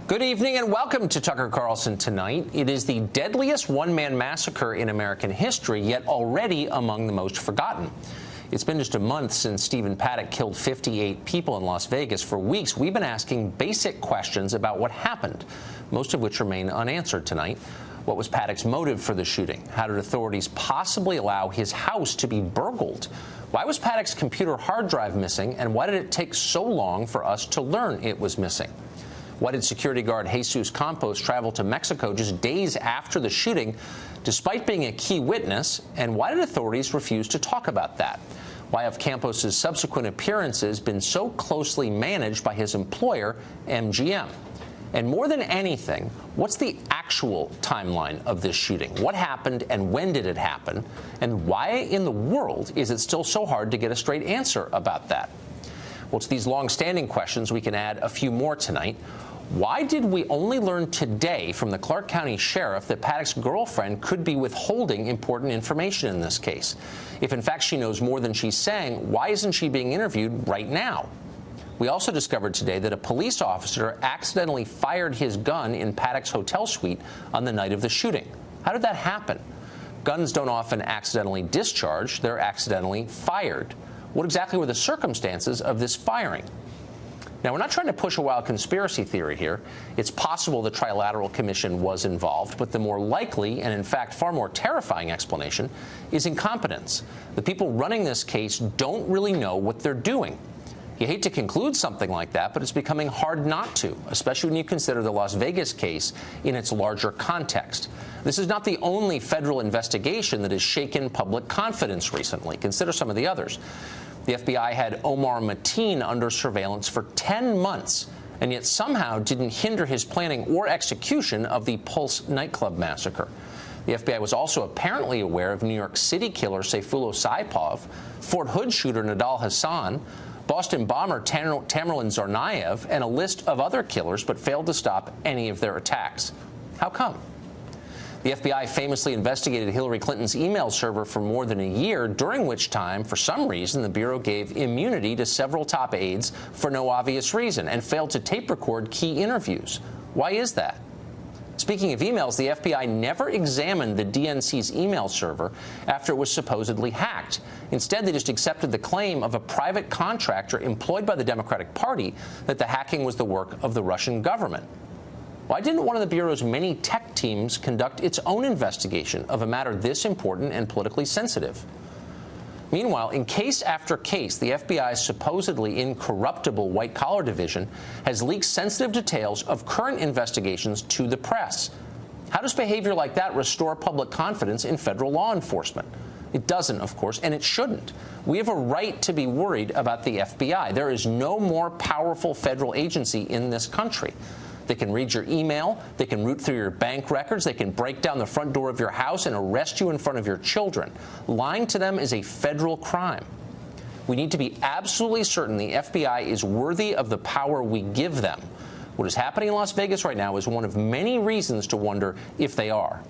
Good evening and welcome to Tucker Carlson Tonight. It is the deadliest one-man massacre in American history, yet already among the most forgotten. It's been just a month since Stephen Paddock killed 58 people in Las Vegas. For weeks, we've been asking basic questions about what happened, most of which remain unanswered tonight. What was Paddock's motive for the shooting? How did authorities possibly allow his house to be burgled? Why was Paddock's computer hard drive missing, and why did it take so long for us to learn it was missing? Why did security guard Jesus Campos travel to Mexico just days after the shooting, despite being a key witness? And why did authorities refuse to talk about that? Why have Campos's subsequent appearances been so closely managed by his employer, MGM? And more than anything, what's the actual timeline of this shooting? What happened and when did it happen? And why in the world is it still so hard to get a straight answer about that? Well, to these long-standing questions, we can add a few more tonight. Why did we only learn today from the Clark County Sheriff that Paddock's girlfriend could be withholding important information in this case? If in fact she knows more than she's saying, why isn't she being interviewed right now? We also discovered today that a police officer accidentally fired his gun in Paddock's hotel suite on the night of the shooting. How did that happen? Guns don't often accidentally discharge, they're accidentally fired. What exactly were the circumstances of this firing? Now, we're not trying to push a wild conspiracy theory here. It's possible the Trilateral Commission was involved, but the more likely and, in fact, far more terrifying explanation is incompetence. The people running this case don't really know what they're doing. You hate to conclude something like that, but it's becoming hard not to, especially when you consider the Las Vegas case in its larger context. This is not the only federal investigation that has shaken public confidence recently. Consider some of the others. The FBI had Omar Mateen under surveillance for 10 months, and yet somehow didn't hinder his planning or execution of the Pulse nightclub massacre. The FBI was also apparently aware of New York City killer Sayfullo Saipov, Fort Hood shooter Nidal Hassan, Boston bomber Tamerlan Tsarnaev, and a list of other killers, but failed to stop any of their attacks. How come? The FBI famously investigated Hillary Clinton's email server for more than a year, during which time, for some reason, the Bureau gave immunity to several top aides for no obvious reason and failed to tape record key interviews. Why is that? Speaking of emails, the FBI never examined the DNC's email server after it was supposedly hacked. Instead, they just accepted the claim of a private contractor employed by the Democratic Party that the hacking was the work of the Russian government. Why didn't one of the Bureau's many tech teams conduct its own investigation of a matter this important and politically sensitive? Meanwhile, in case after case, the FBI's supposedly incorruptible white-collar division has leaked sensitive details of current investigations to the press. How does behavior like that restore public confidence in federal law enforcement? It doesn't, of course, and it shouldn't. We have a right to be worried about the FBI. There is no more powerful federal agency in this country. They can read your email, they can root through your bank records, they can break down the front door of your house and arrest you in front of your children. Lying to them is a federal crime. We need to be absolutely certain the FBI is worthy of the power we give them. What is happening in Las Vegas right now is one of many reasons to wonder if they are.